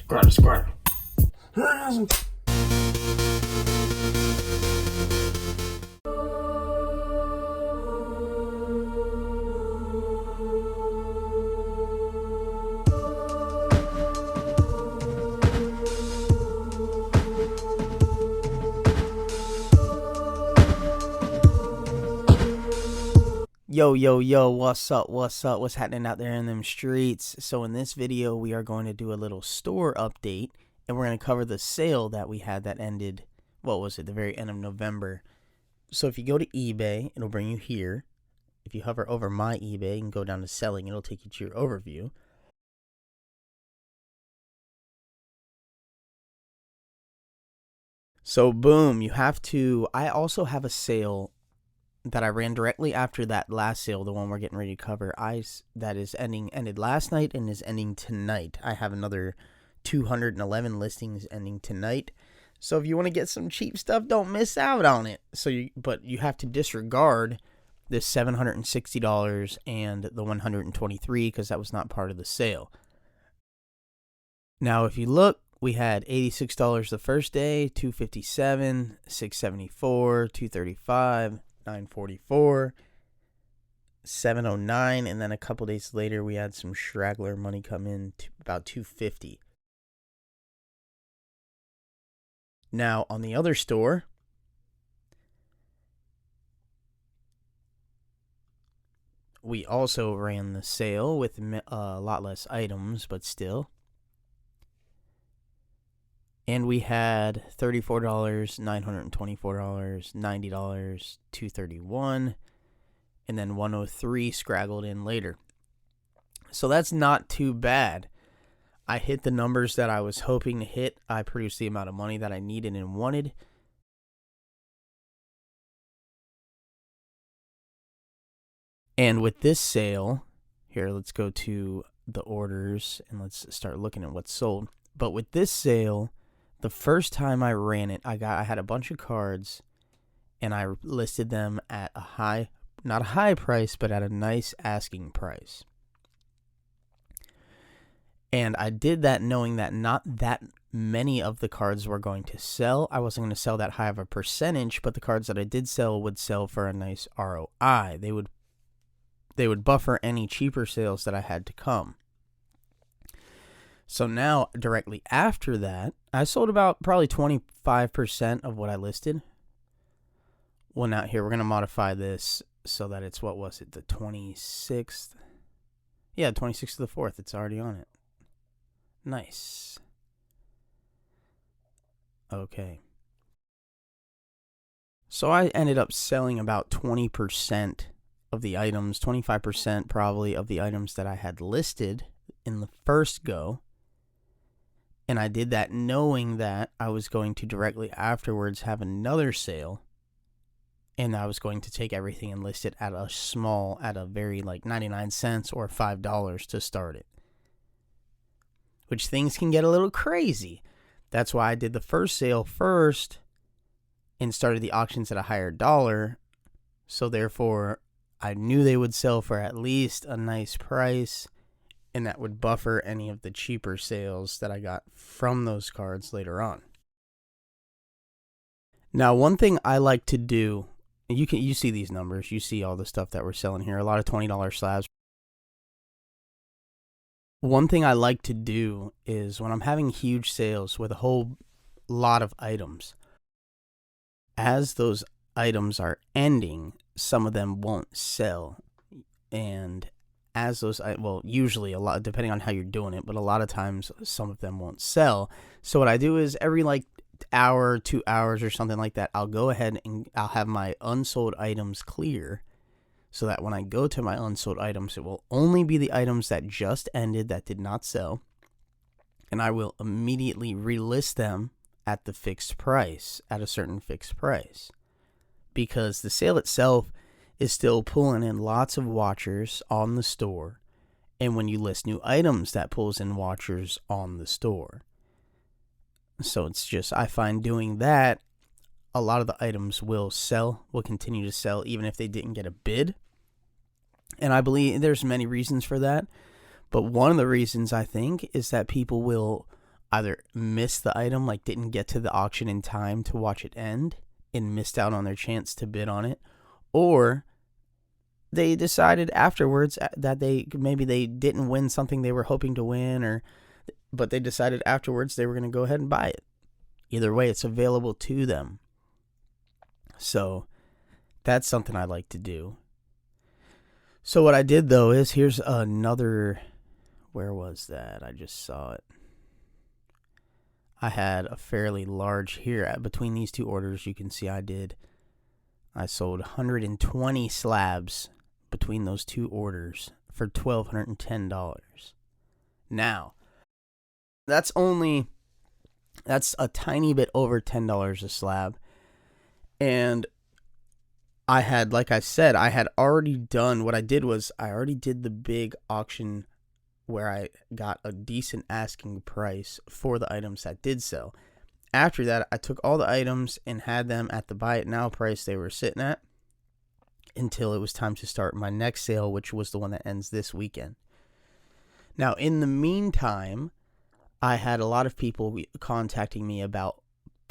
Squat. Yo, what's up, what's happening out there in them streets? So in this video, we are going to do a little store update, and we're going to cover the sale that we had that ended, what was it, the very end of November. So if you go to eBay, it'll bring you here. If you hover over my eBay and go down to selling, it'll take you to your overview. So boom, you have to, I also have a sale that I ran directly after that last sale, the one we're getting ready to cover. That is ended last night and is ending tonight. I have another 211 listings ending tonight. So if you want to get some cheap stuff, don't miss out on it. But you have to disregard the $760 and the $123 because that was not part of the sale. Now, if you look, we had $86 the first day, $257, $674, $235. $944, $709, and then a couple days later we had some straggler money come in to about $250. Now on the other store, we also ran the sale with a lot less items, but still. And we had $34, $924, $90, $231, and then $103 scraggled in later. So that's not too bad. I hit the numbers that I was hoping to hit. I produced the amount of money that I needed and wanted. And with this sale, here, let's go to the orders and let's start looking at what's sold. But with this sale, the first time I ran it, I had a bunch of cards, and I listed them at not a high price, but at a nice asking price. And I did that knowing that not that many of the cards were going to sell. I wasn't going to sell that high of a percentage, but the cards that I did sell would sell for a nice ROI. They would buffer any cheaper sales that I had to come. So now, directly after that, I sold about probably 25% of what I listed. Well, now here, we're going to modify this so that it's, what was it, the 26th? Yeah, 26th of the 4th. It's already on it. Nice. Okay. So I ended up selling about 20% of the items, 25% probably of the items that I had listed in the first go. And I did that knowing that I was going to directly afterwards have another sale. And I was going to take everything and list it at a very like 99 cents or $5 to start it. Which things can get a little crazy. That's why I did the first sale first and started the auctions at a higher dollar. So therefore, I knew they would sell for at least a nice price. And that would buffer any of the cheaper sales that I got from those cards later on. Now, one thing I like to do, you see these numbers, you see all the stuff that we're selling here, a lot of $20 slabs. One thing I like to do is when I'm having huge sales with a whole lot of items, as those items are ending, some of them won't sell. And as those, well, usually a lot, depending on how you're doing it, but a lot of times some of them won't sell. So what I do is every like hour, 2 hours or something like that, I'll go ahead and I'll have my unsold items clear so that when I go to my unsold items, it will only be the items that just ended that did not sell. And I will immediately relist them at the fixed price, at a certain fixed price. Because the sale itself is still pulling in lots of watchers on the store. And when you list new items, that pulls in watchers on the store. So it's just, I find doing that, a lot of the items will continue to sell, even if they didn't get a bid. And I believe there's many reasons for that. But one of the reasons I think is that people will either missed the item, like didn't get to the auction in time to watch it end and missed out on their chance to bid on it, or they decided afterwards that maybe they didn't win something they were hoping to win, but they decided afterwards they were going to go ahead and buy it. Either way, it's available to them. So that's something I like to do. So what I did, though, is here's another... Where was that? I just saw it. I had a fairly large here. Between these two orders, you can see I sold 120 slabs between those two orders for $1,210. Now, that's a tiny bit over $10 a slab. And I had, like I said, I had already done, what I did was I already did the big auction where I got a decent asking price for the items that did sell. After that, I took all the items and had them at the buy it now price they were sitting at until it was time to start my next sale, which was the one that ends this weekend. Now, in the meantime, I had a lot of people contacting me about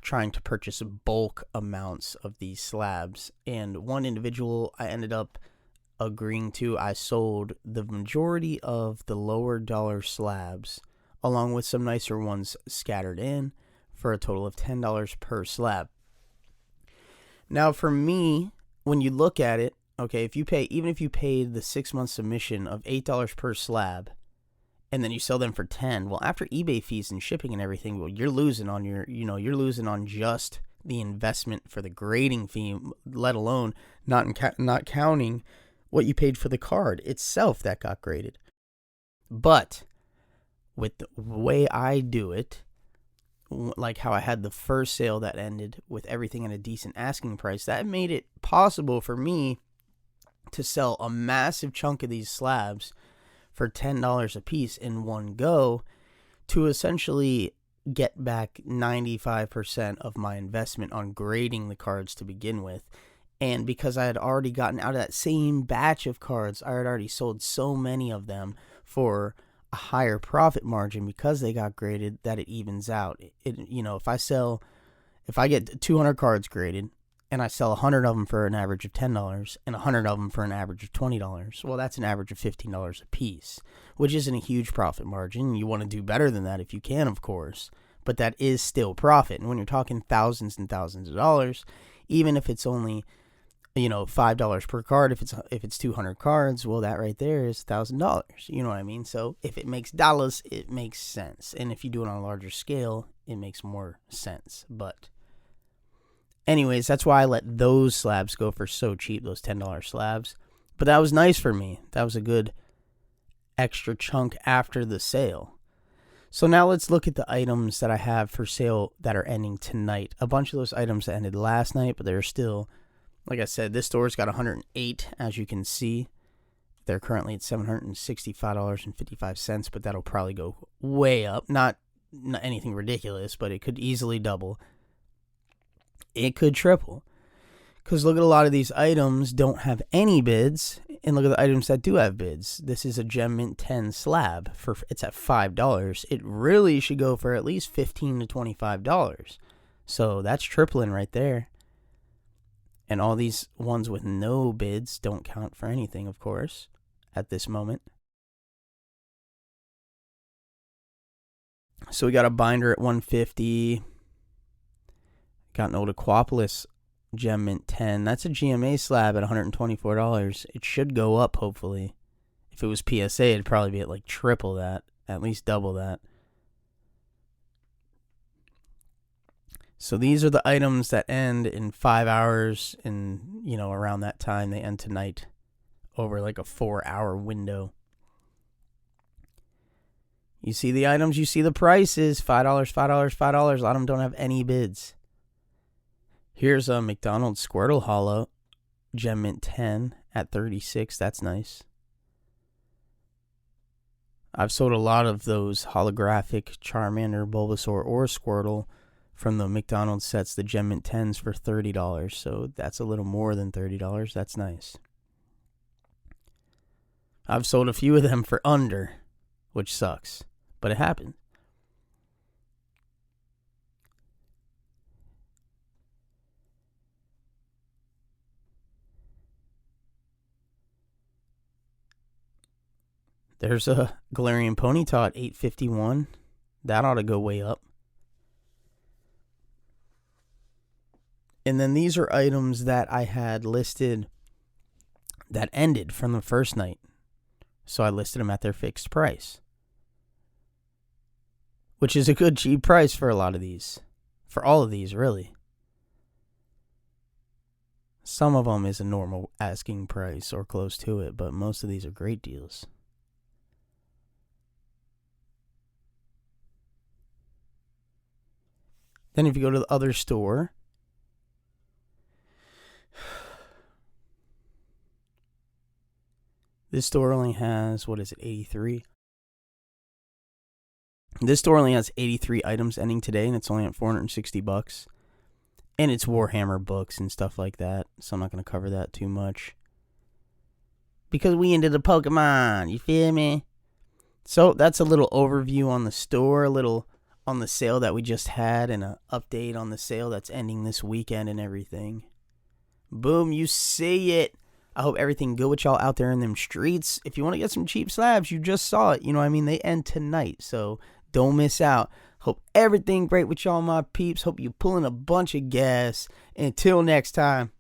trying to purchase bulk amounts of these slabs, and one individual I ended up agreeing to, I sold the majority of the lower dollar slabs along with some nicer ones scattered in for a total of $10 per slab. Now, for me, when you look at it, okay, even if you paid the 6-month submission of $8 per slab, and then you sell them for $10, well, after eBay fees and shipping and everything, well, you're losing on you're losing on just the investment for the grading fee, let alone not counting what you paid for the card itself that got graded. But with the way I do it, like how I had the first sale that ended with everything at a decent asking price, that made it possible for me to sell a massive chunk of these slabs for $10 a piece in one go to essentially get back 95% of my investment on grading the cards to begin with. And because I had already gotten out of that same batch of cards, I had already sold so many of them for a higher profit margin because they got graded that it evens out. If I get 200 cards graded and I sell 100 of them for an average of $10 and 100 of them for an average of $20, well, that's an average of $15 a piece, which isn't a huge profit margin. You want to do better than that if you can, of course, but that is still profit. And when you're talking thousands and thousands of dollars, even if it's only $5 per card, if it's 200 cards, well, that right there is $1,000. You know what I mean? So if it makes dollars, it makes sense. And if you do it on a larger scale, it makes more sense. But anyways, that's why I let those slabs go for so cheap, those $10 slabs. But that was nice for me. That was a good extra chunk after the sale. So now let's look at the items that I have for sale that are ending tonight. A bunch of those items that ended last night, but they're still... Like I said, this store's got 108, as you can see. They're currently at $765.55, but that'll probably go way up. Not anything ridiculous, but it could easily double. It could triple. Because look at a lot of these items don't have any bids, and look at the items that do have bids. This is a Gem Mint 10 slab. It's at $5. It really should go for at least $15 to $25. So that's tripling right there. And all these ones with no bids don't count for anything, of course, at this moment. So we got a binder at $150. Got an old Aquapolis Gem Mint 10. That's a GMA slab at $124. It should go up, hopefully. If it was PSA, it'd probably be at like triple that, at least double that. So these are the items that end in 5 hours, and around that time they end tonight over like a 4-hour window. You see the items, you see the prices, $5, $5, $5. A lot of them don't have any bids. Here's a McDonald's Squirtle HOLLA Gem Mint 10 at $36. That's nice. I've sold a lot of those holographic Charmander, Bulbasaur, or Squirtle from the McDonald's sets, the Gem Mint 10s, for $30. So that's a little more than $30. That's nice. I've sold a few of them for under, which sucks, but it happened. There's a Galarian Ponyta at $8.51. That ought to go way up. And then these are items that I had listed that ended from the first night. So I listed them at their fixed price, which is a good cheap price for a lot of these. For all of these, really. Some of them is a normal asking price or close to it, but most of these are great deals. Then if you go to the other store, this store only has, 83? This store only has 83 items ending today, and it's only at $460. And it's Warhammer books and stuff like that, so I'm not going to cover that too much. Because we into the Pokemon, you feel me? So that's a little overview on the store, a little on the sale that we just had, and an update on the sale that's ending this weekend and everything. Boom, you see it. I hope everything good with y'all out there in them streets. If you want to get some cheap slabs, you just saw it. You know what I mean? They end tonight, so don't miss out. Hope everything great with y'all, my peeps. Hope you pulling a bunch of gas. Until next time.